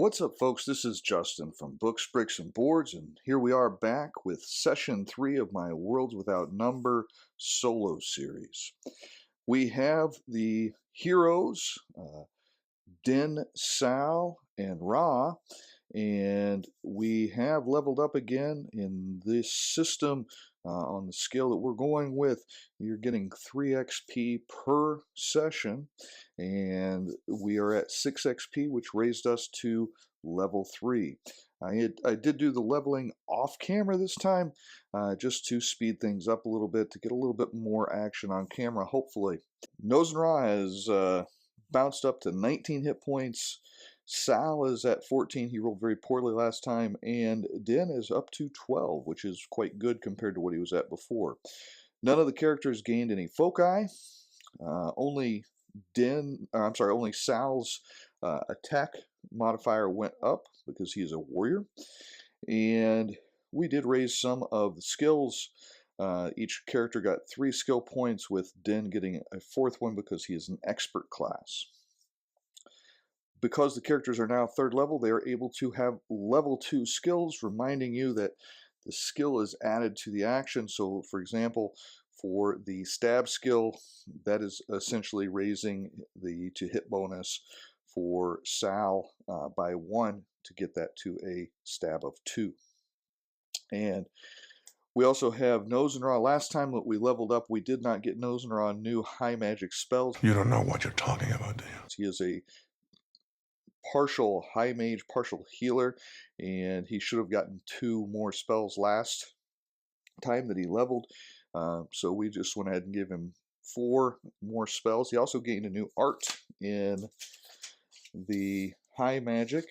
What's up, folks? This is Justin from Books, Bricks, and Boards, and here we are back with session 3 of my Worlds Without Number solo series. We have the heroes, Din, Sal, and Ra, and we have leveled up again in this system. On the skill that we're going with, you're getting 3 XP per session, and we are at 6 XP, which raised us to level 3. I did do the leveling off camera this time, just to speed things up a little bit, to get a little bit more action on camera, hopefully. Nose and Ra has bounced up to 19 hit points. Sal is at 14. He rolled very poorly last time. And Din is up to 12, which is quite good compared to what he was at before. None of the characters gained any foci. Only Sal's attack modifier went up because he is a warrior. And we did raise some of the skills. Each character got 3 skill points, with Din getting a 4th one because he is an expert class. Because the characters are now 3rd level, they are able to have level 2 skills, reminding you that the skill is added to the action. So, for example, for the stab skill, that is essentially raising the to-hit bonus for Sal by 1 to get that to a stab of 2. And we also have Nose and Ra. Last time that we leveled up, we did not get Nose and Ra new high magic spells. You don't know what you're talking about, do you? He is a partial high mage, partial healer, and he should have gotten 2 more spells last time that he leveled. So we just went ahead and gave him 4 more spells. He also gained a new art in the high magic.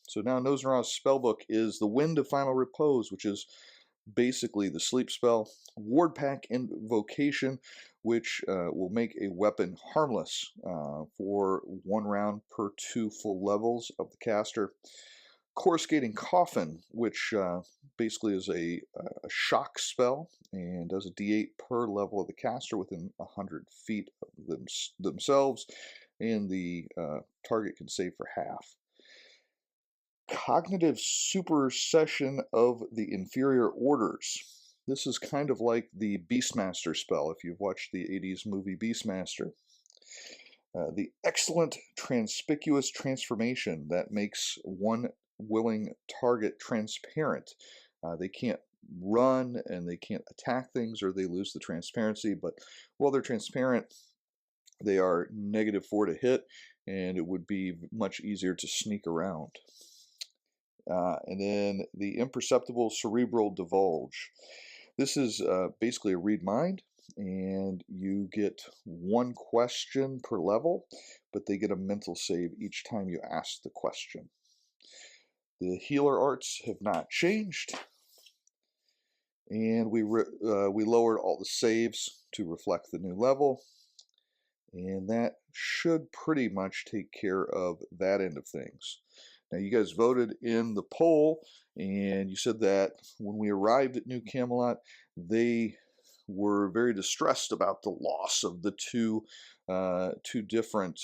So now Nose and Ra's spellbook is the Wind of Final Repose, which is basically the sleep spell. Ward Pack Invocation, which will make a weapon harmless for 1 round per 2 full levels of the caster. Coruscating Coffin, which basically is a shock spell and does a d8 per level of the caster within 100 feet of themselves, and the target can save for half. Cognitive Supersession of the Inferior Orders. This is kind of like the Beastmaster spell, if you've watched the 80s movie Beastmaster. The excellent Transpicuous Transformation that makes one willing target transparent. They can't run and they can't attack things, or they lose the transparency, but while they're transparent, they are -4 to hit, and it would be much easier to sneak around. And then the Imperceptible Cerebral Divulge. This is basically a read mind, and you get 1 question per level, but they get a mental save each time you ask the question. The healer arts have not changed, and we lowered all the saves to reflect the new level, and that should pretty much take care of that end of things. Now, you guys voted in the poll, and you said that when we arrived at New Camelot, they were very distressed about the loss of the two different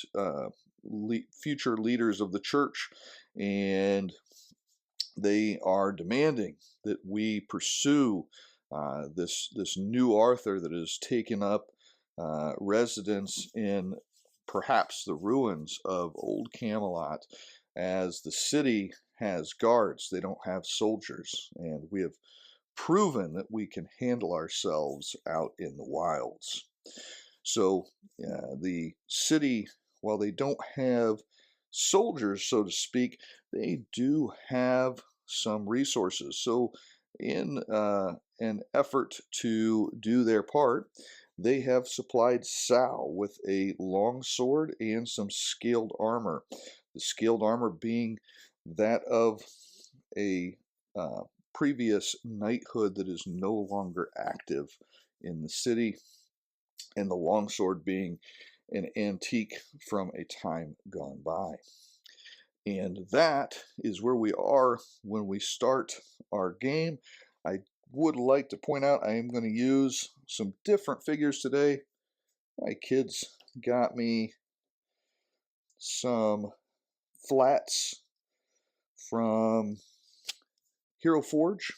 future leaders of the church, and they are demanding that we pursue this new Arthur that has taken up residence in perhaps the ruins of Old Camelot, as the city has guards. They don't have soldiers, and we have proven that we can handle ourselves out in the wilds. So the city, while they don't have soldiers, so to speak, they do have some resources. So in an effort to do their part, they have supplied Sal with a long sword and some scaled armor. The scaled armor being that of a previous knighthood that is no longer active in the city, and the longsword being an antique from a time gone by. And that is where we are when we start our game. I would like to point out I am going to use some different figures today. My kids got me some flats from Hero Forge.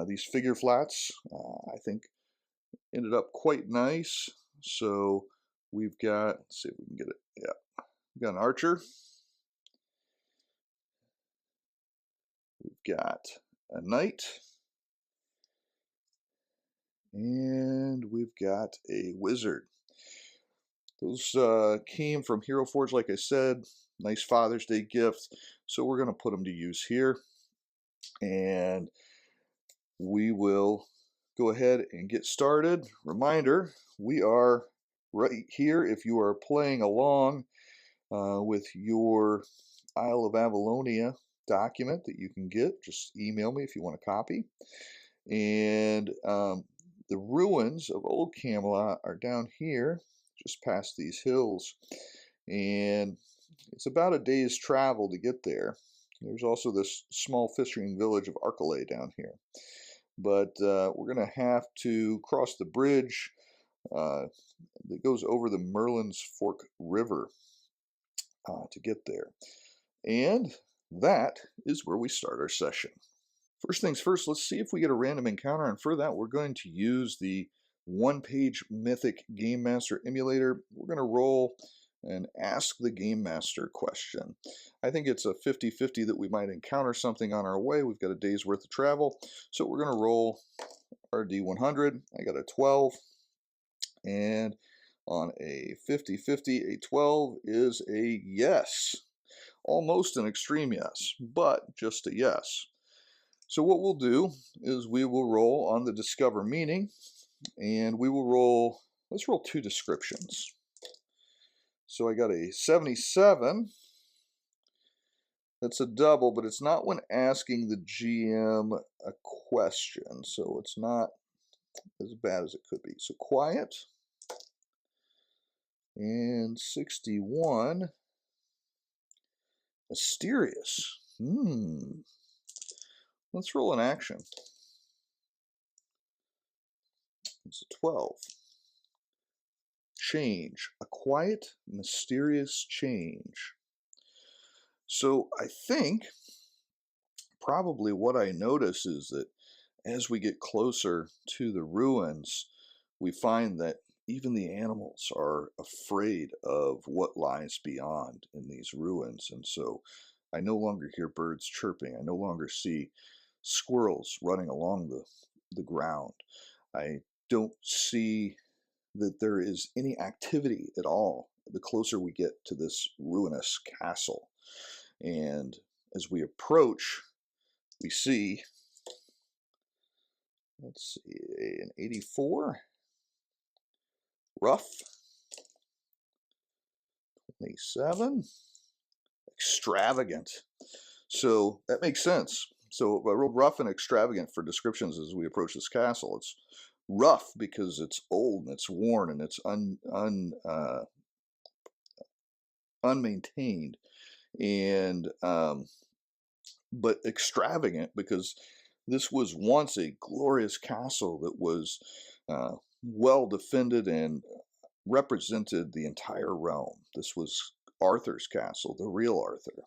These figure flats, I think, ended up quite nice. So we've got, let's see if we can get it. Yeah, we've got an archer. We've got a knight. And we've got a wizard. Those came from Hero Forge, like I said. Nice Father's Day gift. So we're going to put them to use here. And we will go ahead and get started. Reminder, we are right here. If you are playing along with your Isle of Avalonia document that you can get, just email me if you want a copy. And the ruins of Old Camelot are down here, just past these hills. And it's about a day's travel to get there. There's also this small fishing village of Archelay down here. But we're going to have to cross the bridge that goes over the Merlin's Fork River to get there. And that is where we start our session. First things first, let's see if we get a random encounter, and for that we're going to use the one-page Mythic Game Master emulator. We're going to roll and ask the Game Master question. I think it's a 50-50 that we might encounter something on our way. We've got a day's worth of travel, so we're going to roll our D100. I got a 12, and on a 50-50, a 12 is a yes. Almost an extreme yes, but just a yes. So what we'll do is we will roll on the Discover Meaning, and we will roll, let's roll 2 descriptions. So I got a 77. That's a double, but it's not when asking the GM a question, so it's not as bad as it could be. So quiet, and 61. Mysterious. Let's roll an action. It's a 12. Change. A quiet, mysterious change. So I think probably what I notice is that as we get closer to the ruins, we find that even the animals are afraid of what lies beyond in these ruins. And so I no longer hear birds chirping. I no longer see squirrels running along the ground. I don't see that there is any activity at all the closer we get to this ruinous castle. And as we approach, we see, let's see, an 84, rough, 27, extravagant. So that makes sense. So I rolled rough and extravagant for descriptions as we approach this castle. It's rough because it's old and it's worn and it's unmaintained, and but extravagant because this was once a glorious castle that was well defended and represented the entire realm. This was Arthur's castle, the real Arthur.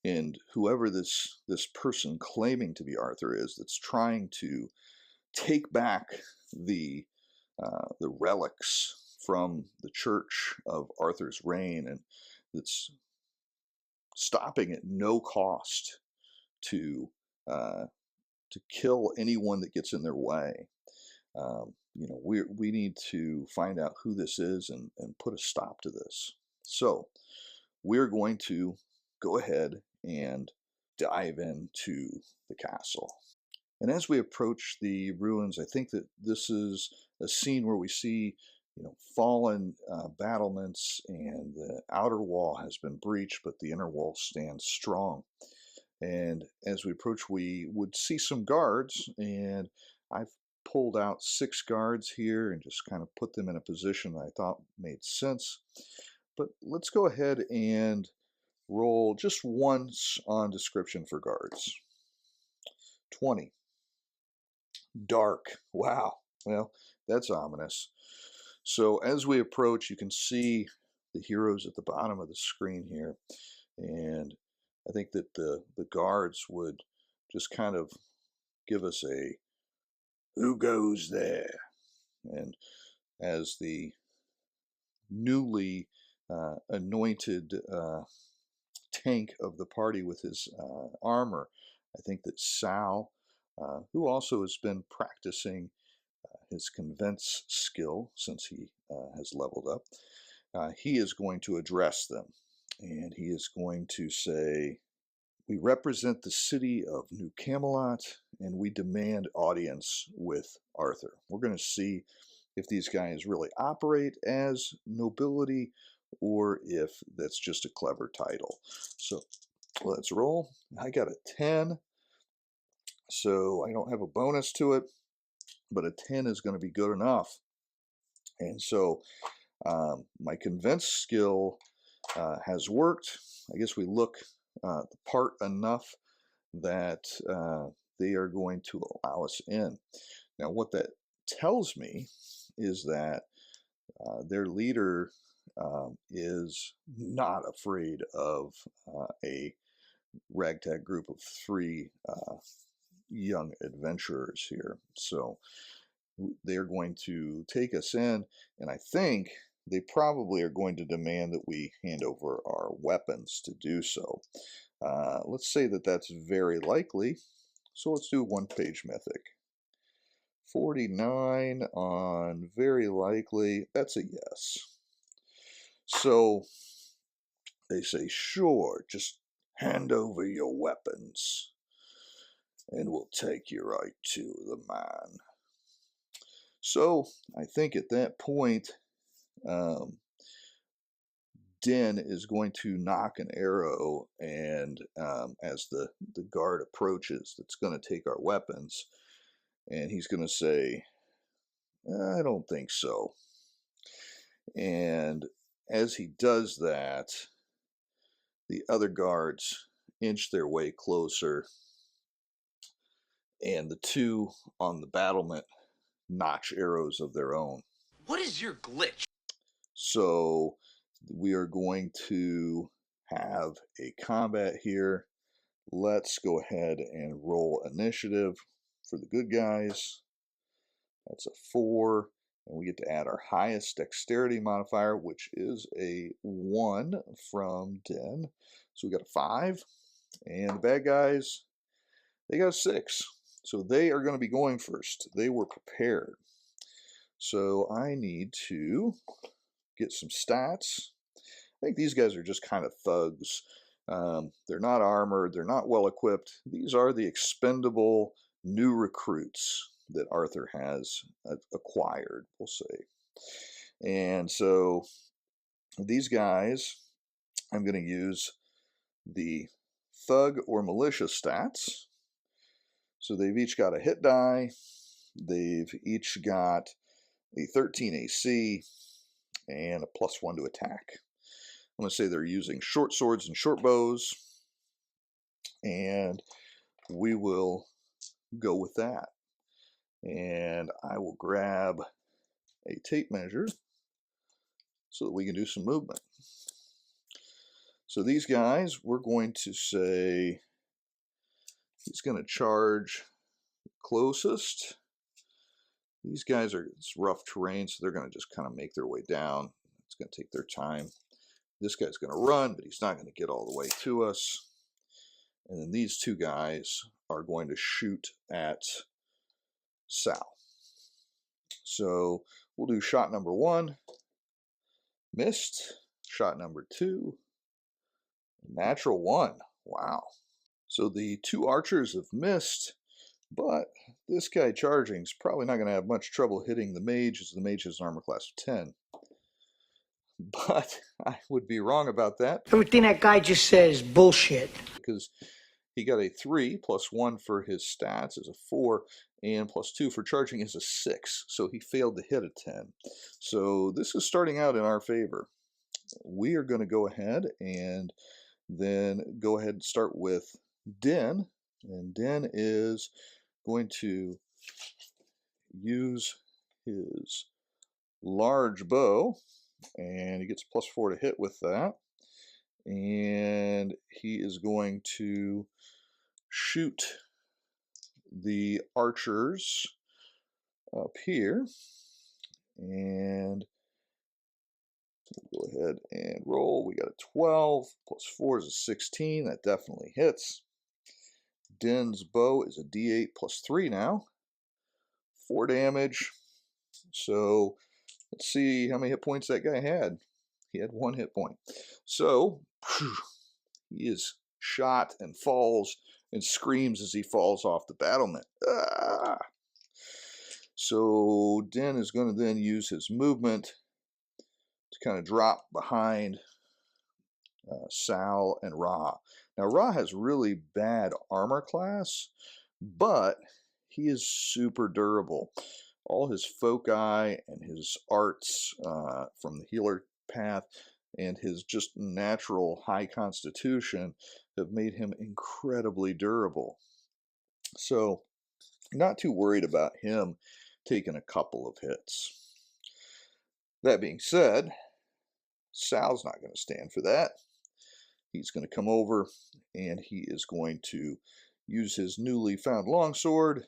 And whoever this person claiming to be Arthur is, that's trying to take back the relics from the church of Arthur's reign, and that's stopping at no cost to kill anyone that gets in their way. We need to find out who this is and put a stop to this. So we're going to go ahead and dive into the castle. And as we approach the ruins, I think that this is a scene where we see, fallen battlements, and the outer wall has been breached, but the inner wall stands strong. And as we approach, we would see some guards, and I've pulled out 6 guards here and just kind of put them in a position that I thought made sense. But let's go ahead and roll just once on description for guards. 20. Dark. Wow. Well, that's ominous. So as we approach, you can see the heroes at the bottom of the screen here. And I think that the guards would just kind of give us a "Who goes there?" And as the newly anointed tank of the party with his armor, I think that Sal, who also has been practicing his convince skill since he has leveled up, he is going to address them. And he is going to say, "We represent the city of New Camelot, and we demand audience with Arthur." We're going to see if these guys really operate as nobility or if that's just a clever title. So let's roll. I got a 10, so I don't have a bonus to it, but a 10 is going to be good enough. And so my convince skill has worked. I guess we look the part enough that they are going to allow us in. Now, what that tells me is that their leader is not afraid of a ragtag group of 3 young adventurers here. So they're going to take us in, and I think they probably are going to demand that we hand over our weapons to do so. Let's say that that's very likely, so let's do 1-page mythic. 49 on very likely, that's a yes. So they say, "Sure, just hand over your weapons and we'll take you right to the man." So I think at that point, um, Den is going to nock an arrow, and as the guard approaches that's going to take our weapons, and he's going to say, "I don't think so." And as he does that, the other guards inch their way closer, and the 2 on the battlement notch arrows of their own. What is your glitch? So we are going to have a combat here. Let's go ahead and roll initiative for the good guys. That's a 4, and we get to add our highest dexterity modifier, which is a 1 from Den. So we got a 5, and the bad guys, they got a 6. So they are going to be going first. They were prepared. So I need to get some stats. I think these guys are just kind of thugs. They're not armored. They're not well equipped. These are the expendable new recruits that Arthur has acquired, we'll say. And so these guys, I'm going to use the thug or militia stats. So they've each got a hit die. They've each got a 13 AC and a +1 to attack. I'm going to say they're using short swords and short bows, and we will go with that. And I will grab a tape measure so that we can do some movement. So these guys, we're going to say he's going to charge closest. These guys are, it's rough terrain, so they're going to just kind of make their way down. It's going to take their time. This guy's going to run, but he's not going to get all the way to us. And then these 2 guys are going to shoot at Sal. So we'll do shot number 1. Missed. Shot number 2. Natural 1. Wow. So the 2 archers have missed, but this guy charging is probably not going to have much trouble hitting the mage, as the mage has an armor class of 10. But I would be wrong about that. Everything that guy just said is bullshit. Because he got a 3, +1 for his stats is a 4, and +2 for charging is a 6. So he failed to hit a 10. So this is starting out in our favor. We are going to go ahead and then go ahead and start with Den. And Den is going to use his large bow, and he gets +4 to hit with that. And he is going to shoot the archers up here. And we'll go ahead and roll. We got a 12 plus 4 is a 16. That definitely hits. Den's bow is a d8 plus 3 now. 4 damage. So let's see how many hit points that guy had. He had 1 hit point. So he is shot and falls and screams as he falls off the battlement. Ah! So Den is going to then use his movement to kind of drop behind Sal and Ra. Now Ra has really bad armor class, but he is super durable. All his foci and his arts from the healer path and his just natural high constitution have made him incredibly durable. So not too worried about him taking a couple of hits. That being said, Sal's not going to stand for that. He's going to come over and he is going to use his newly found longsword.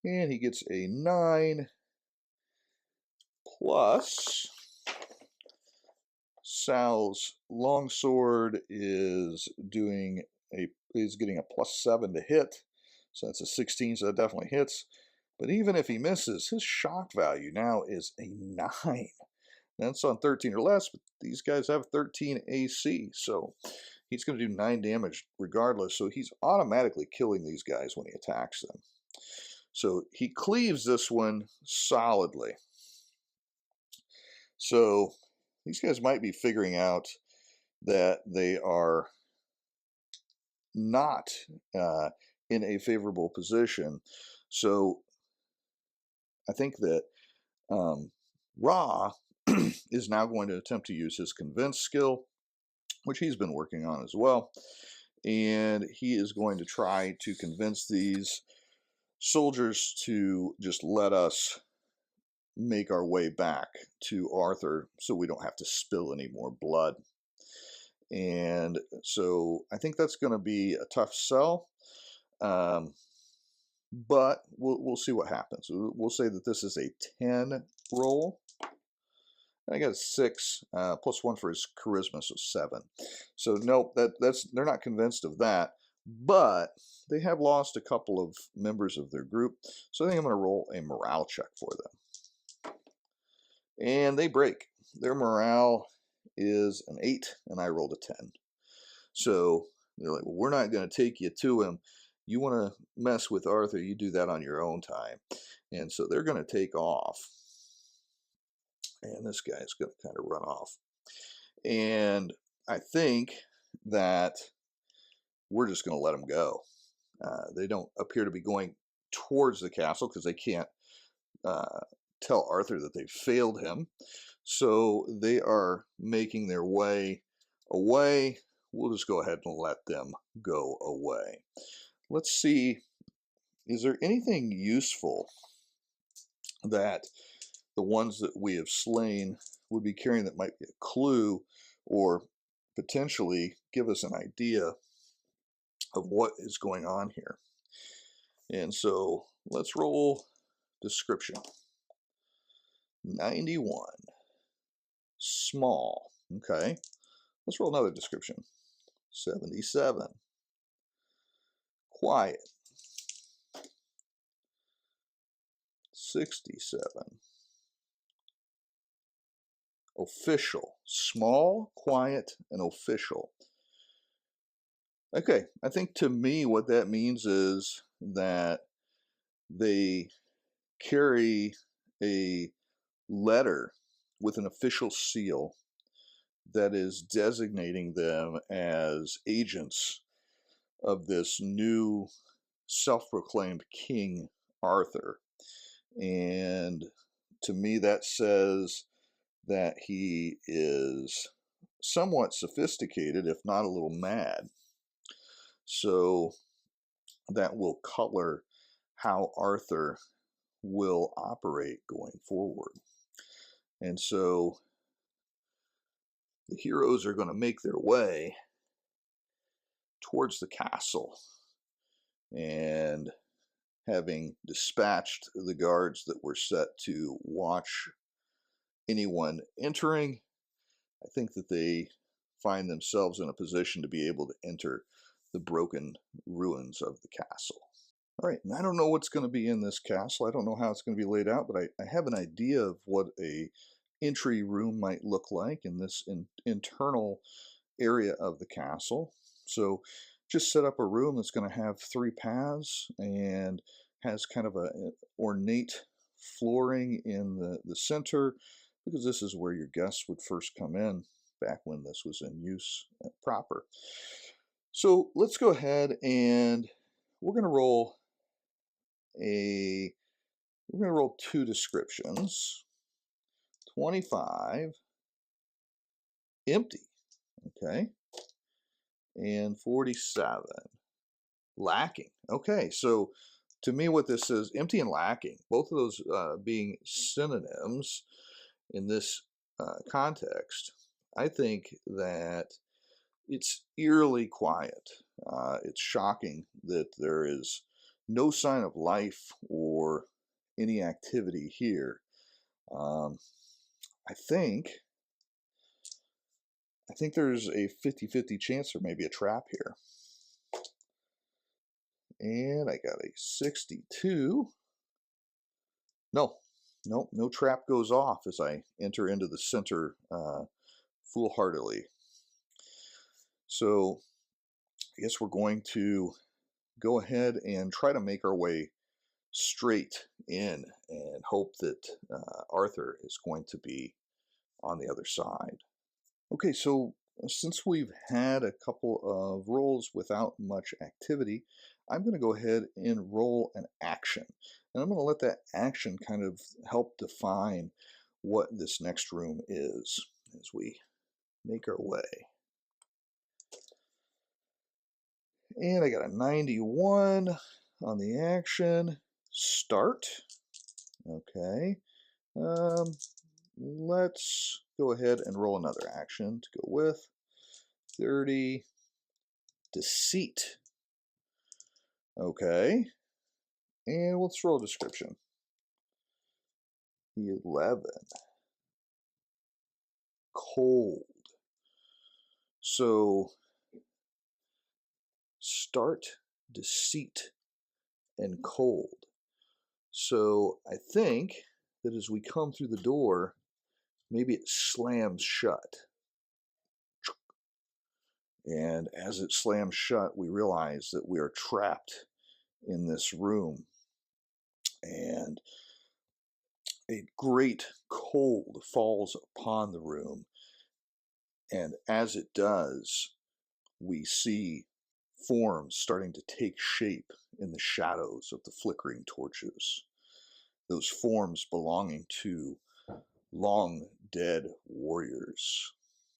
And he gets a 9 plus Sal's longsword is getting a +7 to hit. So that's a 16, so that definitely hits. But even if he misses, his shock value now is a 9. That's on 13 or less, but these guys have 13 AC, so he's going to do 9 damage regardless. So he's automatically killing these guys when he attacks them. So he cleaves this one solidly. So these guys might be figuring out that they are not in a favorable position. So I think that Ra is now going to attempt to use his convince skill, which he's been working on as well. And he is going to try to convince these soldiers to just let us make our way back to Arthur so we don't have to spill any more blood. And so I think that's going to be a tough sell. But we'll see what happens. We'll say that this is a 10 roll. I got a 6 plus 1 for his charisma, so 7. So nope, they're not convinced of that. But they have lost a couple of members of their group, so I think I'm going to roll a morale check for them. And they break. Their morale is an 8, and I rolled a 10. So they're like, well, we're not going to take you to him. You want to mess with Arthur, you do that on your own time. And so they're going to take off. And this guy's going to kind of run off. And I think that we're just going to let them go. They don't appear to be going towards the castle because they can't tell Arthur that they failed him. So they are making their way away. We'll just go ahead and let them go away. Let's see, is there anything useful that the ones that we have slain would be carrying that might be a clue or potentially give us an idea of what is going on here? And so let's roll description. 91. Small. Okay. Let's roll another description. 77. Quiet. 67. Official. Small, quiet, and official. Okay, I think to me what that means is that they carry a letter with an official seal that is designating them as agents of this new self-proclaimed King Arthur. And to me that says that he is somewhat sophisticated, if not a little mad. So that will color how Arthur will operate going forward. And so the heroes are going to make their way towards the castle. And having dispatched the guards that were set to watch anyone entering, I think that they find themselves in a position to be able to enter the broken ruins of the castle. All right, and I don't know what's going to be in this castle. I don't know how it's going to be laid out, but I have an idea of what a entry room might look like in this internal area of the castle. So just set up a room that's going to have 3 paths and has kind of an ornate flooring in the center, because this is where your guests would first come in back when this was in use proper. So let's go ahead and we're going to roll a we're going to roll 2 descriptions. 25 empty, okay, and 47 lacking. Okay, so to me what this is, empty and lacking, both of those being synonyms in this context, I think that it's eerily quiet. It's shocking that there is no sign of life or any activity here. Um, I think there's a 50-50 chance there may be a trap here. And I got a 62. No, no trap goes off as I enter into the center foolhardily. So I guess we're going to go ahead and try to make our way straight in and hope that Arthur is going to be on the other side. Okay, so since we've had a couple of rolls without much activity, I'm going to go ahead and roll an action. And I'm going to let that action kind of help define what this next room is as we make our way. And I got a 91 on the action. Start. Okay. Let's go ahead and roll another action to go with. 30. Deceit. Okay. And let's roll a description. 11. Cold. So start, deceit, and cold. So I think that as we come through the door, maybe it slams shut. And as it slams shut, we realize that we are trapped in this room. And a great cold falls upon the room. And as it does, we see forms starting to take shape in the shadows of the flickering torches. Those forms belonging to long dead warriors.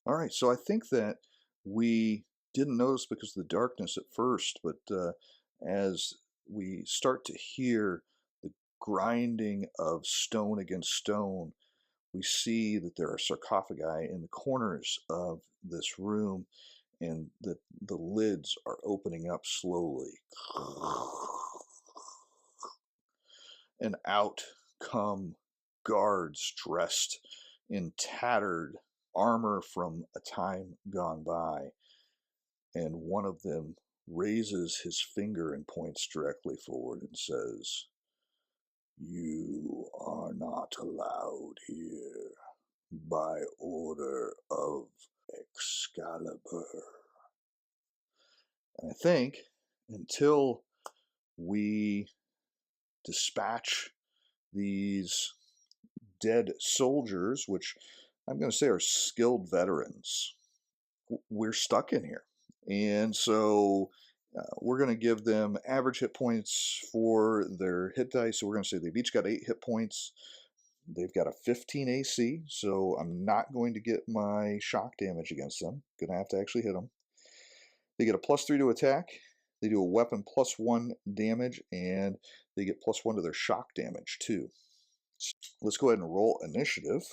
All right, so I think that we didn't notice because of the darkness at first, but as we start to hear the grinding of stone against stone, we see that there are sarcophagi in the corners of this room, and that the lids are opening up slowly. And out come guards dressed in tattered armor from a time gone by. And one of them raises his finger and points directly forward and says, "You are not allowed here by order of Excalibur." And I think until we dispatch these dead soldiers, which I'm going to say are skilled veterans, we're stuck in here. And so we're going to give them average hit points for their hit dice. So we're going to say they've each got 8 hit points. They've got a 15 AC, so I'm not going to get my shock damage against them. Going to have to actually hit them. They get a +3 to attack. They do a weapon +1 damage, and they get +1 to their shock damage too. Let's go ahead and roll initiative.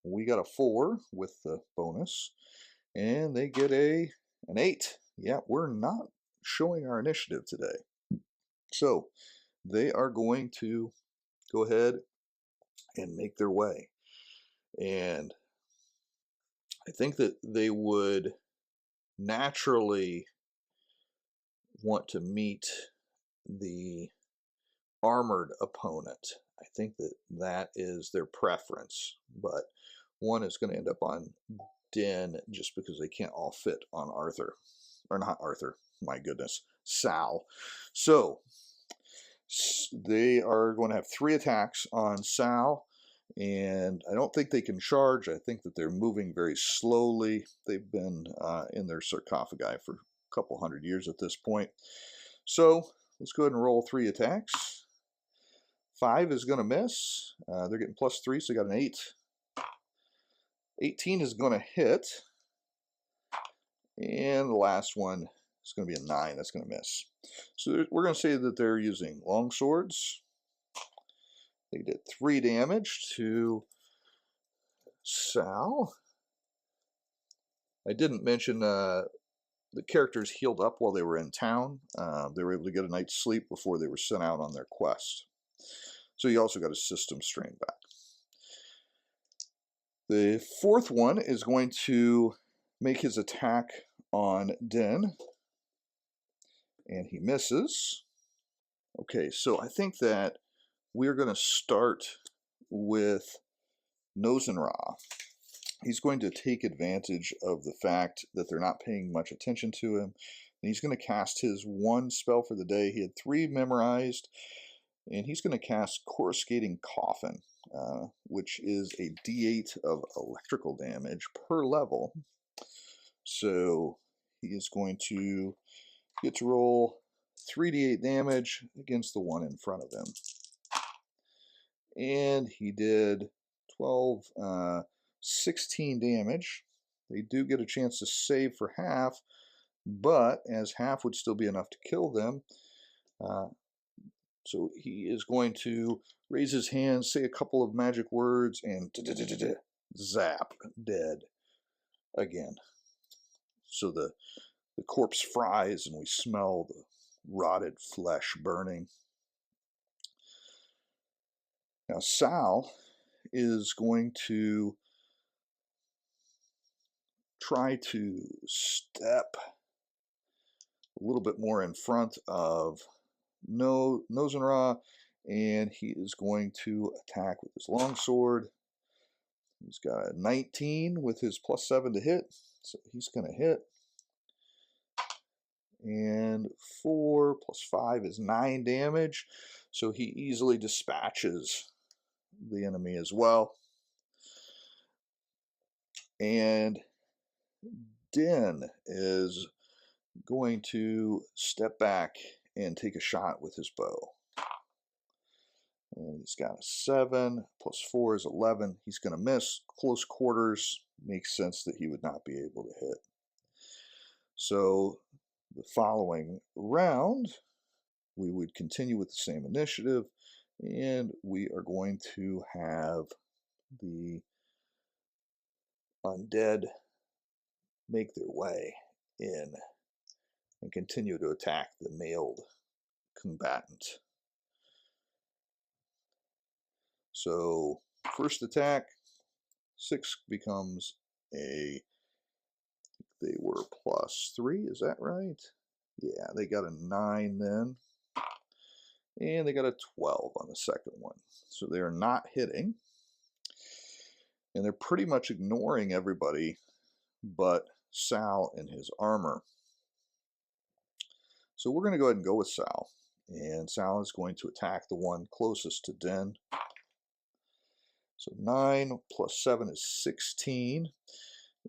We got a 4 with the bonus, and they get an 8. Yeah, we're not showing our initiative today. So they are going to go ahead and make their way. And I think that they would naturally want to meet the armored opponent. I think that that is their preference, but one is going to end up on Den just because they can't all fit on Arthur. Or not Arthur, my goodness, Sal. So they are going to have 3 attacks on Sal, and I don't think they can charge. I think that they're moving very slowly. They've been in their sarcophagi for a couple hundred years at this point. So let's go ahead and roll 3 attacks. 5 is going to miss. They're getting +3, so they got an 8. 18 is going to hit. And the last one is going to be a 9. That's going to miss. So we're going to say that they're using long swords. They did 3 damage to Sal. I didn't mention the characters healed up while they were in town. They were able to get a night's sleep before they were sent out on their quest. So you also got a system strain back. The 4th one is going to make his attack on Den, and he misses. Okay, so I think that we're going to start with Nozenra. He's going to take advantage of the fact that they're not paying much attention to him, and he's going to cast his 1 spell for the day. He had 3 memorized, and he's going to cast Coruscating Coffin, which is a d8 of electrical damage per level. So he is going to get to roll 3d8 damage against the one in front of him. And he did 12, 16 damage. They do get a chance to save for half, but as half would still be enough to kill them, so he is going to raise his hand, say a couple of magic words, and zap, dead again. So the corpse fries, and we smell the rotted flesh burning. Now Sal is going to try to step a little bit more in front of Nozenra, and he is going to attack with his longsword. He's got a 19 with his +7 to hit, so he's going to hit. And 4 + 5 is 9 damage, so he easily dispatches the enemy as well. And Den is going to step back and take a shot with his bow. And he's got a 7 + 4 is 11. He's going to miss. Close quarters makes sense that he would not be able to hit. So the following round, we would continue with the same initiative, and we are going to have the undead make their way in and continue to attack the mailed combatant. So first attack, 6 becomes a, they were +3, is that right? Yeah, they got a 9 then. And they got a 12 on the second one. So they are not hitting. And they're pretty much ignoring everybody but Sal in his armor. So we're going to go ahead and go with Sal. And Sal is going to attack the one closest to Den. So 9 + 7 is 16.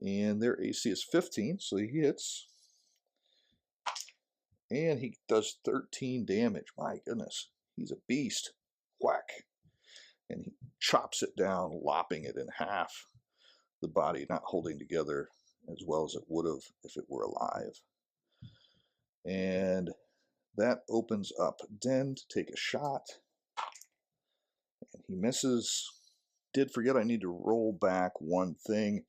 And their AC is 15, so he hits. And he does 13 damage. My goodness, he's a beast. Whack. And he chops it down, lopping it in half. The body not holding together as well as it would have if it were alive. And that opens up Den to take a shot. And he misses. did forget I need to roll back one thing.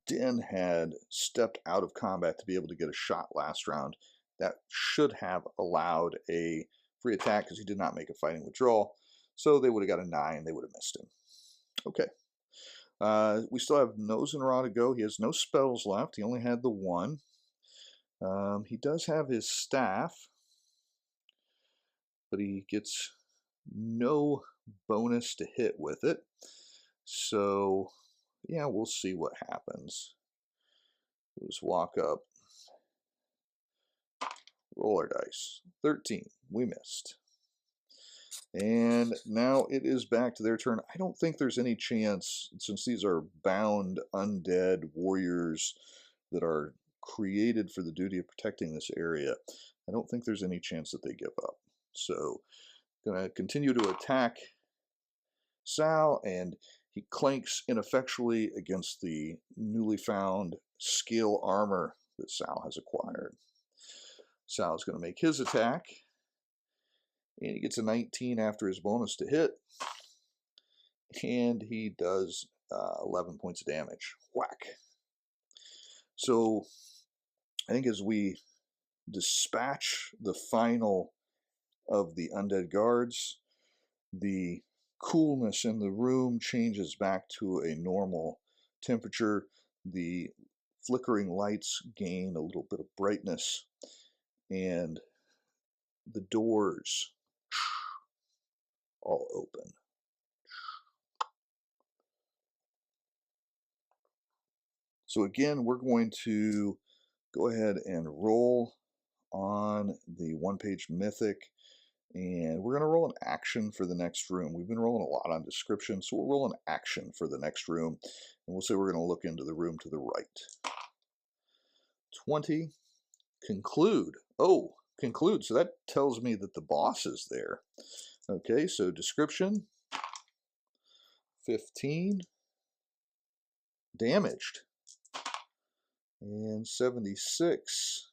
Den had stepped out of combat to be able to get a shot last round. That should have allowed a free attack because he did not make a fighting withdrawal. So they would have got a 9. They would have missed him. Okay. We still have Nose and Raw to go. He has no spells left. He only had the 1. He does have his staff, but he gets no bonus to hit with it. So, yeah, we'll see what happens. We'll just walk up. Roll our dice. 13. We missed. And now it is back to their turn. I don't think there's any chance, since these are bound undead warriors that are created for the duty of protecting this area, I don't think there's any chance that they give up. So, going to continue to attack Sal, and he clanks ineffectually against the newly found scale armor that Sal has acquired. Sal is going to make his attack, and he gets a 19 after his bonus to hit, and he does 11 points of damage. Whack. So I think as we dispatch the final of the undead guards, the coolness in the room changes back to a normal temperature. The flickering lights gain a little bit of brightness, and the doors all open. So again, we're going to go ahead and roll on the one-page mythic, and we're going to roll an action for the next room. We've been rolling a lot on description, so we'll roll an action for the next room, and we'll say we're going to look into the room to the right. 20. Conclude. Oh, conclude. So that tells me that the boss is there. Okay, so description. 15. Damaged. And 76.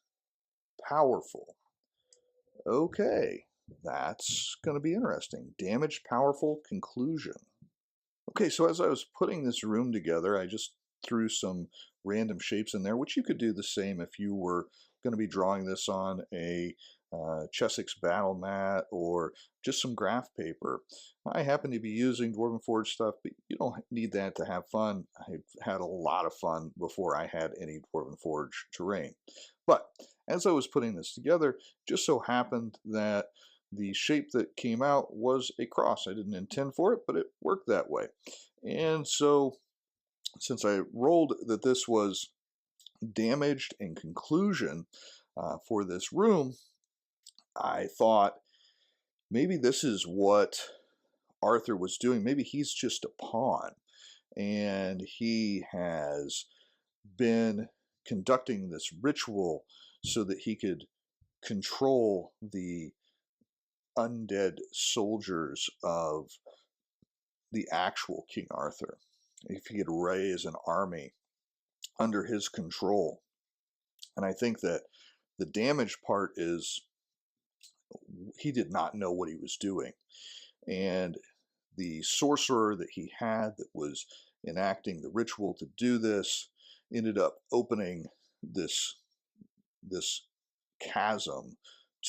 Powerful. Okay, that's going to be interesting. Damaged, powerful, conclusion. Okay, so as I was putting this room together, I just threw some random shapes in there, which you could do the same if you were going to be drawing this on a Chessex battle mat or just some graph paper. I happen to be using Dwarven Forge stuff, but you don't need that to have fun. I've had a lot of fun before I had any Dwarven Forge terrain. But as I was putting this together, just so happened that the shape that came out was a cross. I didn't intend for it, but it worked that way. And so, since I rolled that this was damaged and conclusion for this room, I thought maybe this is what Arthur was doing. Maybe he's just a pawn, and he has been conducting this ritual so that he could control the undead soldiers of the actual King Arthur. If he could raise an army under his control. And I think that the damage part is he did not know what he was doing. And the sorcerer that he had that was enacting the ritual to do this ended up opening this chasm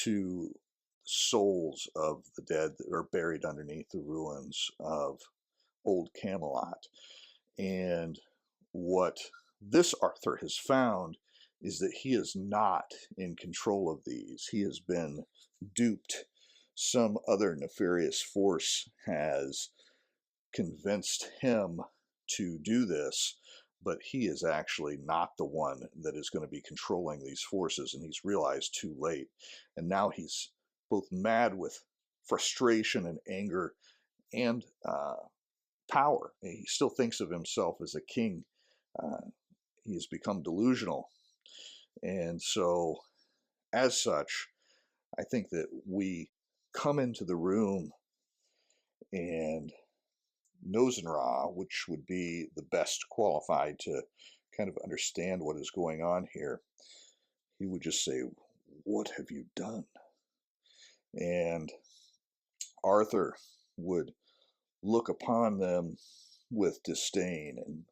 to souls of the dead that are buried underneath the ruins of old Camelot. And what this Arthur has found is that he is not in control of these. He has been duped. Some other nefarious force has convinced him to do this, but he is actually not the one that is going to be controlling these forces, and he's realized too late. And now he's both mad with frustration and anger and power. He still thinks of himself as a king. He has become delusional. And so, as such, I think that we come into the room and Nose and Ra, which would be the best qualified to kind of understand what is going on here, he would just say, "What have you done?" And Arthur would look upon them with disdain and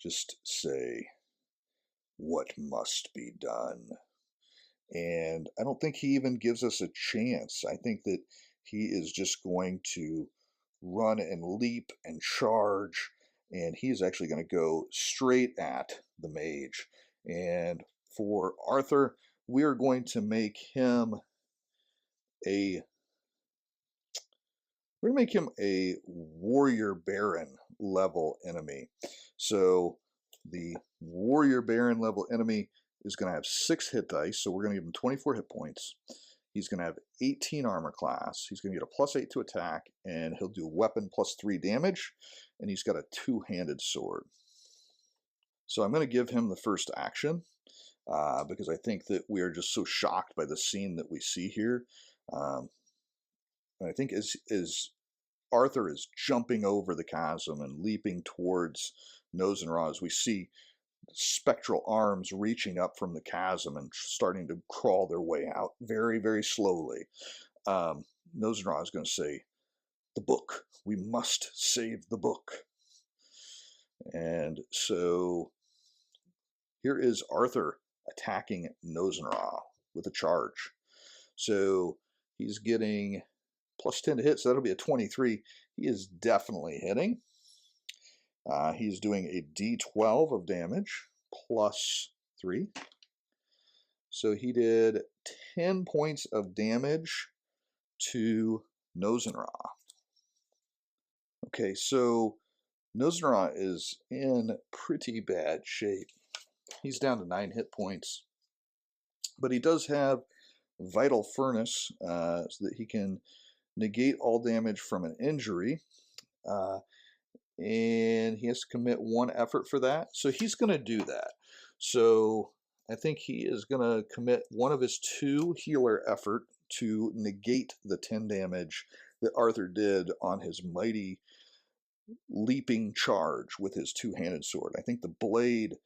just say, "What must be done?" And I don't think he even gives us a chance. I think that he is just going to run and leap and charge, and he's actually going to go straight at the mage. And for Arthur, we are going to make him a warrior baron level enemy. So the warrior baron level enemy is going to have 6 hit dice, so we're going to give him 24 hit points. He's going to have 18 armor class. He's going to get a +8 to attack, and he'll do weapon +3 damage, and he's got a 2-handed sword. So I'm going to give him the first action because I think that we are just so shocked by the scene that we see here. And I think as Arthur is jumping over the chasm and leaping towards Nose and Raw, as we see spectral arms reaching up from the chasm and starting to crawl their way out very, very slowly. Nose and Raw is going to say, "The book. We must save the book." And so here is Arthur attacking Nose and Raw with a charge. So he's getting +10 to hit, so that'll be a 23. He is definitely hitting. He's doing a D12 of damage, +3. So he did 10 points of damage to Nose and Raw. Okay, so Nose and Raw is in pretty bad shape. He's down to 9 hit points. But he does have Vital Furnace, so that he can negate all damage from an injury. And he has to commit 1 effort for that. So he's going to do that. So I think he is going to commit 1 of his 2 healer effort to negate the 10 damage that Arthur did on his mighty leaping charge with his 2-handed sword. I think the blade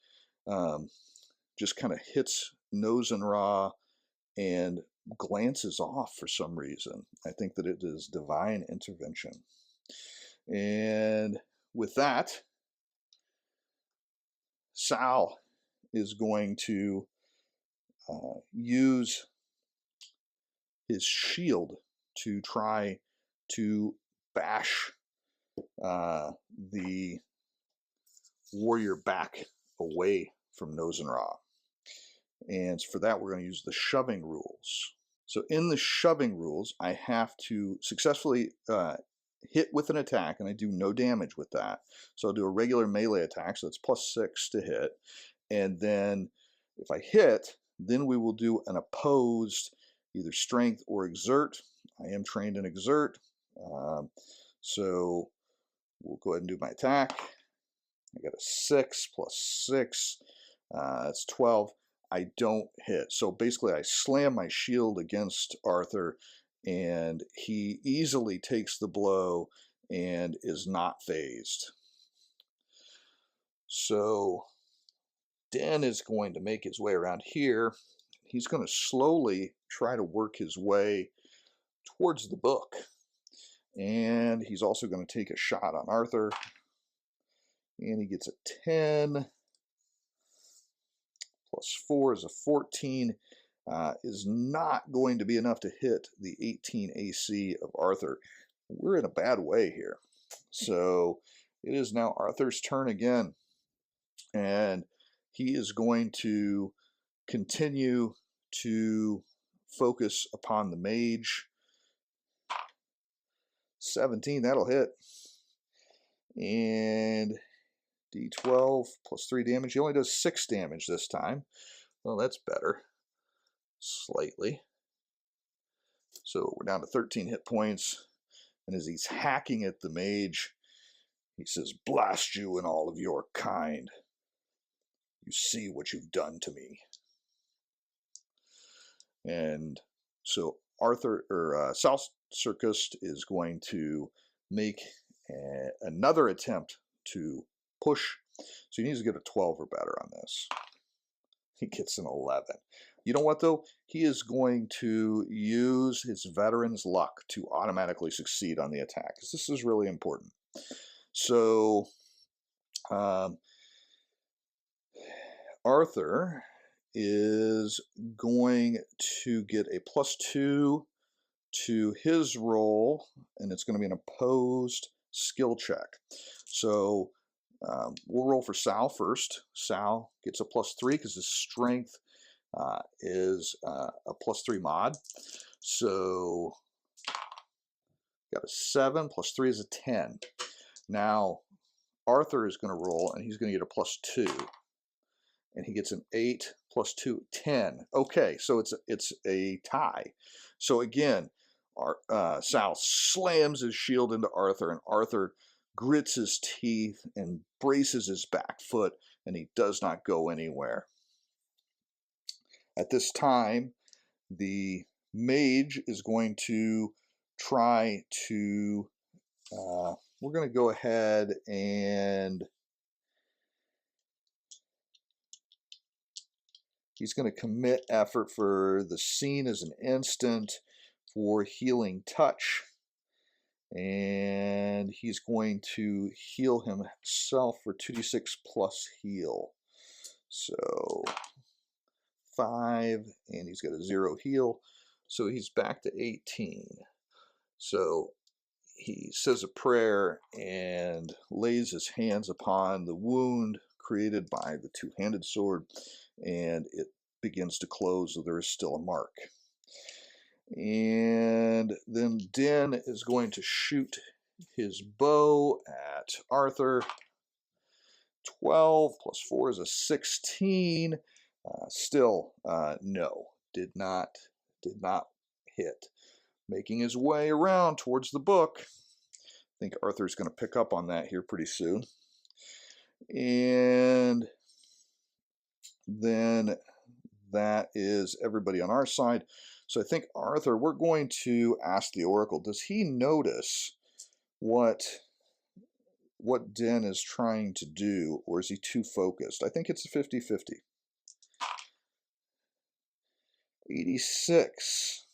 just kind of hits Nose and Raw and glances off for some reason. I think that it is divine intervention. And with that, Sal is going to use his shield to try to bash the warrior back away from Nose and Raw. And for that, we're going to use the shoving rules. So in the shoving rules, I have to successfully hit with an attack, and I do no damage with that. So I'll do a regular melee attack, so it's +6 to hit. And then if I hit, then we will do an opposed either strength or exert. I am trained in exert. So we'll go ahead and do my attack. I got a 6 + 6. It's 12. I don't hit. So basically I slam my shield against Arthur, and he easily takes the blow and is not phased. So Den is going to make his way around here. He's going to slowly try to work his way towards the book. And he's also going to take a shot on Arthur. And he gets a 10. +4 is a 14. Is not going to be enough to hit the 18 AC of Arthur. We're in a bad way here. So it is now Arthur's turn again. And he is going to continue to focus upon the mage. 17, that'll hit. And D12 +3 damage. He only does 6 damage this time. Well, that's better. Slightly. So we're down to 13 hit points. And as he's hacking at the mage, he says, "Blast you and all of your kind. You see what you've done to me." And so South Circus is going to make another attempt to push. So he needs to get a 12 or better on this. He gets an 11. You know what, though? He is going to use his veteran's luck to automatically succeed on the attack, because this is really important. So, Arthur is going to get a +2 to his roll, and it's going to be an opposed skill check. So we'll roll for Sal first. Sal gets a +3 because his strength is a +3 mod. So got a 7, +3 is a 10. Now Arthur is going to roll, and he's going to get a +2. And he gets an 8 +2, 10. Okay, so it's a tie. So again, Sal slams his shield into Arthur, and Arthur grits his teeth and braces his back foot, and he does not go anywhere. At this time, the mage is going to try to, we're going to go ahead and he's going to commit effort for the scene as an instant for healing touch. And he's going to heal himself for 2d6 plus heal. So 5, and he's got a 0 heal. So he's back to 18. So he says a prayer and lays his hands upon the wound created by the two-handed sword, and it begins to close, so there is still a mark. And then Den is going to shoot his bow at Arthur. 12 plus 4 is a 16. Still, no, did not hit. Making his way around towards the book. I think Arthur's going to pick up on that here pretty soon. And then that is everybody on our side. So I think Arthur, we're going to ask the Oracle, does he notice what Den is trying to do, or is he too focused? I think it's a 50-50. 86.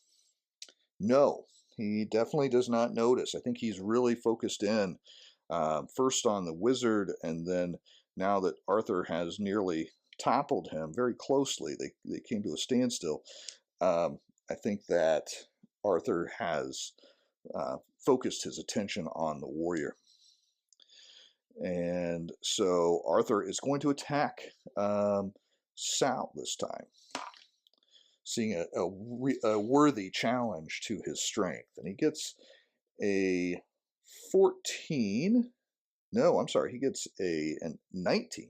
No, he definitely does not notice. I think he's really focused in first on the wizard, and then now that Arthur has nearly toppled him very closely, they came to a standstill. I think that Arthur has focused his attention on the warrior. And so Arthur is going to attack Sal this time, seeing a worthy challenge to his strength. And he gets a 14. No, I'm sorry, he gets a 19.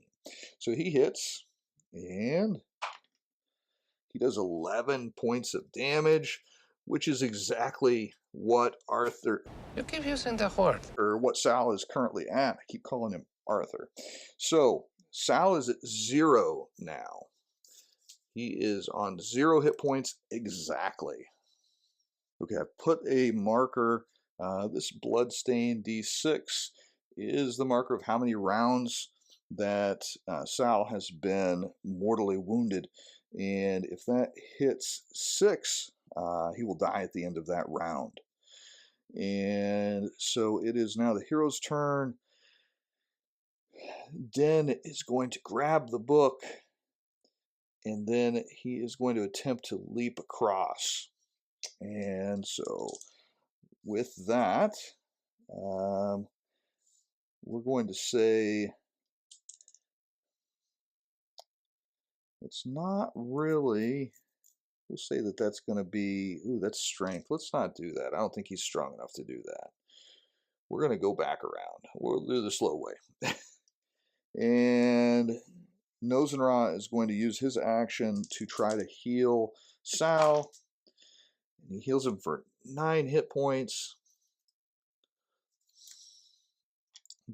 So he hits, and he does 11 points of damage, which is exactly what Arthur... You keep using the word. Or what Sal is currently at. I keep calling him Arthur. So Sal is at 0 now. He is on 0 hit points exactly. Okay, I've put a marker. This bloodstain D6 is the marker of how many rounds that Sal has been mortally wounded. And if that hits 6, he will die at the end of that round. And so it is now the hero's turn. Den is going to grab the book, and then he is going to attempt to leap across. And so with that, we're going to say it's not really, we'll say that that's going to be, ooh, that's strength. Let's not do that. I don't think he's strong enough to do that. We're going to go back around. We'll do the slow way. And Nozenra is going to use his action to try to heal Sal. And he heals him for 9 hit points.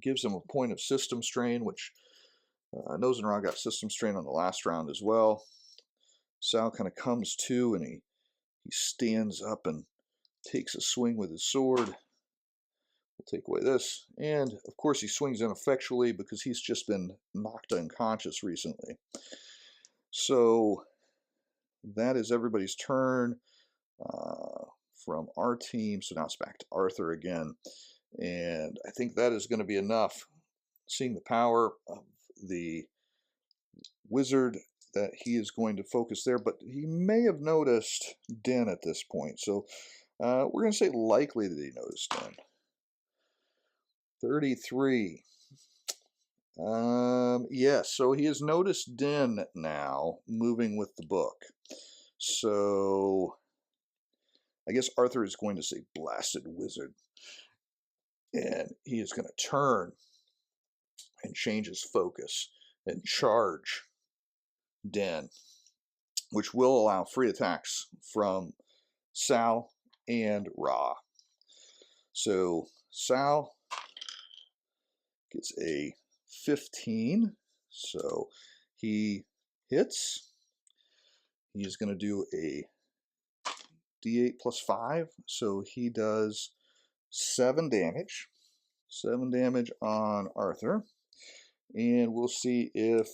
Gives him a point of system strain, which Nozenra got system strain on the last round as well. Sal kind of comes to, and he stands up and takes a swing with his sword. We'll take away this. And, of course, he swings ineffectually because he's just been knocked unconscious recently. So that is everybody's turn from our team. So now it's back to Arthur again. And I think that is going to be enough. Seeing the power of the wizard, that he is going to focus there, but he may have noticed Den at this point. So we're going to say likely that he noticed Den. 33. Yes, so he has noticed Den now moving with the book. So I guess Arthur is going to say blasted wizard. And he is going to turn and change his focus and charge Den, which will allow free attacks from Sal and Ra. So Sal gets a 15, so he hits. He's going to do a d8 plus 5, so he does 7 damage. 7 damage on Arthur. And we'll see if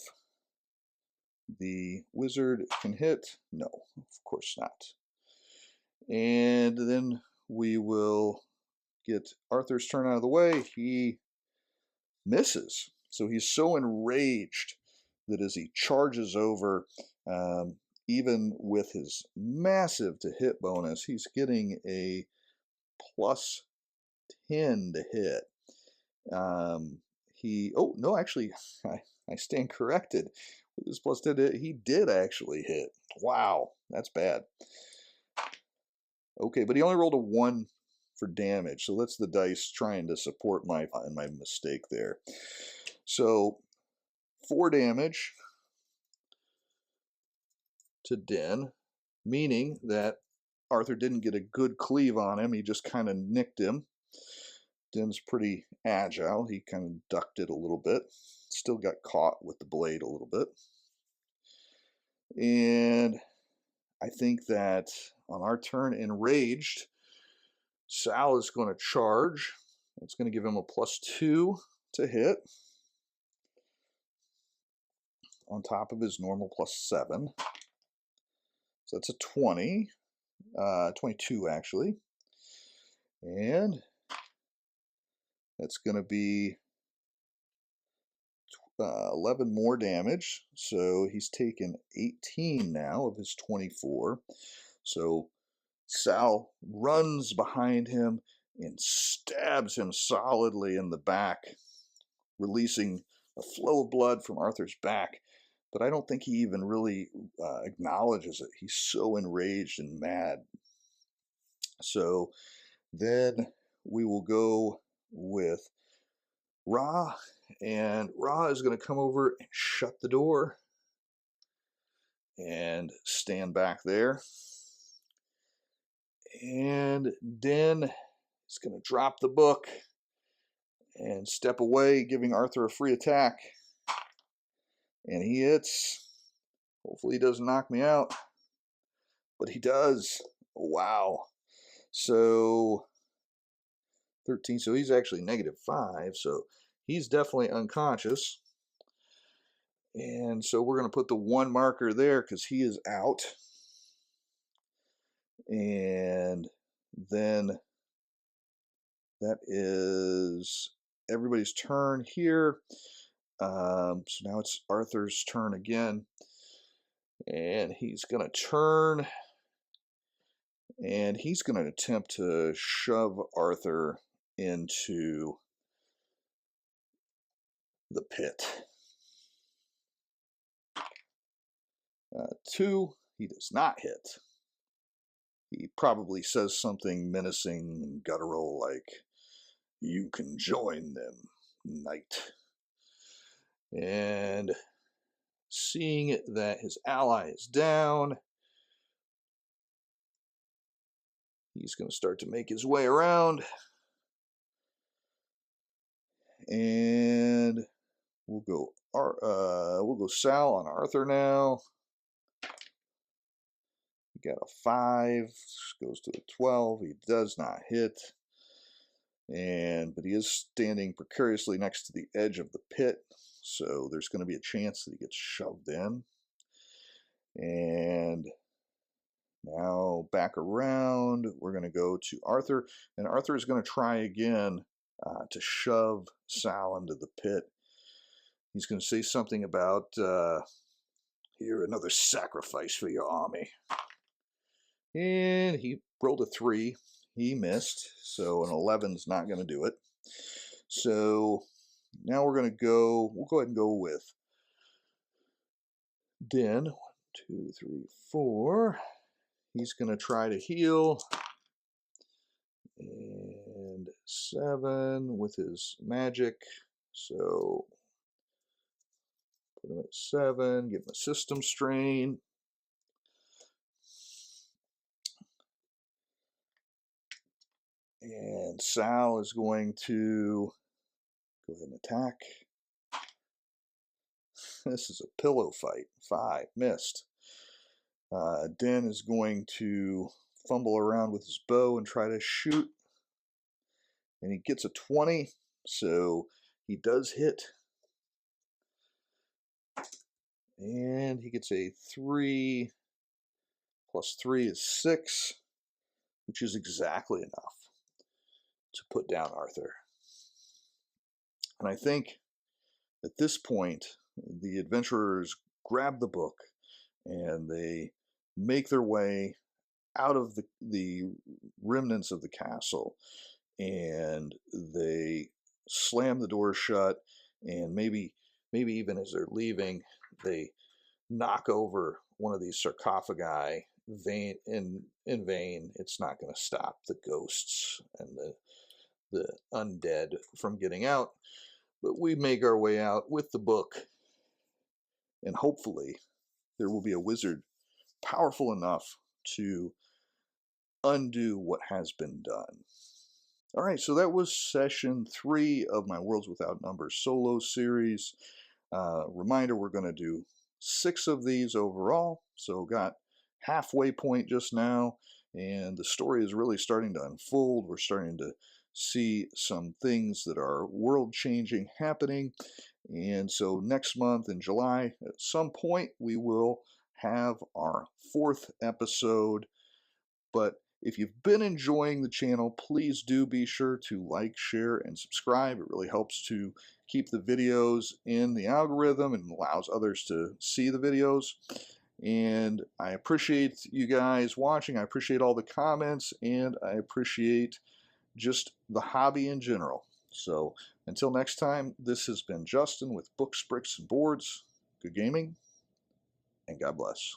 the wizard can hit. No, of course not. And then we will get Arthur's turn out of the way. He misses. So he's so enraged that as he charges over, even with his massive to hit bonus, he's getting a plus 10 to hit. Oh no, actually, I stand corrected. With his plus 10 to hit, he did actually hit. Wow, that's bad. Okay, but he only rolled a 1 for damage, so that's the dice trying to support my mistake there. So 4 damage to Den, meaning that Arthur didn't get a good cleave on him. He just kind of nicked him. Den's pretty agile. He kind of ducked it a little bit. Still got caught with the blade a little bit. And I think that on our turn, enraged, Sal is going to charge. It's going to give him a plus 2 to hit on top of his normal plus 7. So that's a 20, 22 actually. And that's going to be 11 more damage. So he's taken 18 now of his 24. So Sal runs behind him and stabs him solidly in the back, releasing a flow of blood from Arthur's back. But I don't think he even really acknowledges it. He's so enraged and mad. So then we will go with Ra, and Ra is going to come over and shut the door and stand back there. And Den is going to drop the book and step away, giving Arthur a free attack. And he hits. Hopefully he doesn't knock me out. But he does. Wow. So 13. So he's actually -5. So he's definitely unconscious. And so we're going to put the 1 marker there because he is out. And then that is everybody's turn here. So now it's Arthur's turn again. And he's going to turn. And he's going to attempt to shove Arthur into the pit. 2, he does not hit. He probably says something menacing and guttural like, "You can join them, knight." And seeing that his ally is down, he's going to start to make his way around. And we'll go Sal on Arthur now. He got a 5, goes to a 12. He does not hit. But he is standing precariously next to the edge of the pit, so there's going to be a chance that he gets shoved in. And now back around, we're going to go to Arthur, and Arthur is going to try again to shove Sal into the pit. He's going to say something about, here, another sacrifice for your army. And he rolled a 3. He missed, so an 11's not going to do it. So now we'll go ahead and go with Den. 1, 2, 3, 4. He's going to try to heal. And 7 with his magic. So put him at 7, give him a system strain. And Sal is going to go ahead and attack. This is a pillow fight. 5, missed. Den is going to fumble around with his bow and try to shoot. And he gets a 20, so he does hit. And he gets a 3, plus 3 is 6, which is exactly enough to put down Arthur. And I think at this point, the adventurers grab the book and they make their way out of the remnants of the castle, and they slam the door shut, and maybe even as they're leaving, they knock over one of these sarcophagi in vain. It's not going to stop the ghosts and the undead from getting out, but we make our way out with the book, and hopefully there will be a wizard powerful enough to undo what has been done. All right, so that was session 3 of my Worlds Without Numbers solo series. Reminder, we're going to do 6 of these overall, so got halfway point just now, and the story is really starting to unfold. We're starting to see some things that are world-changing happening, and so next month in July, at some point, we will have our 4th episode. But if you've been enjoying the channel, please do be sure to like, share, and subscribe. It really helps to keep the videos in the algorithm and allows others to see the videos. And I appreciate you guys watching. I appreciate all the comments, and I appreciate just the hobby in general. So until next time, this has been Justin with Books, Bricks, and Boards. Good gaming, and God bless.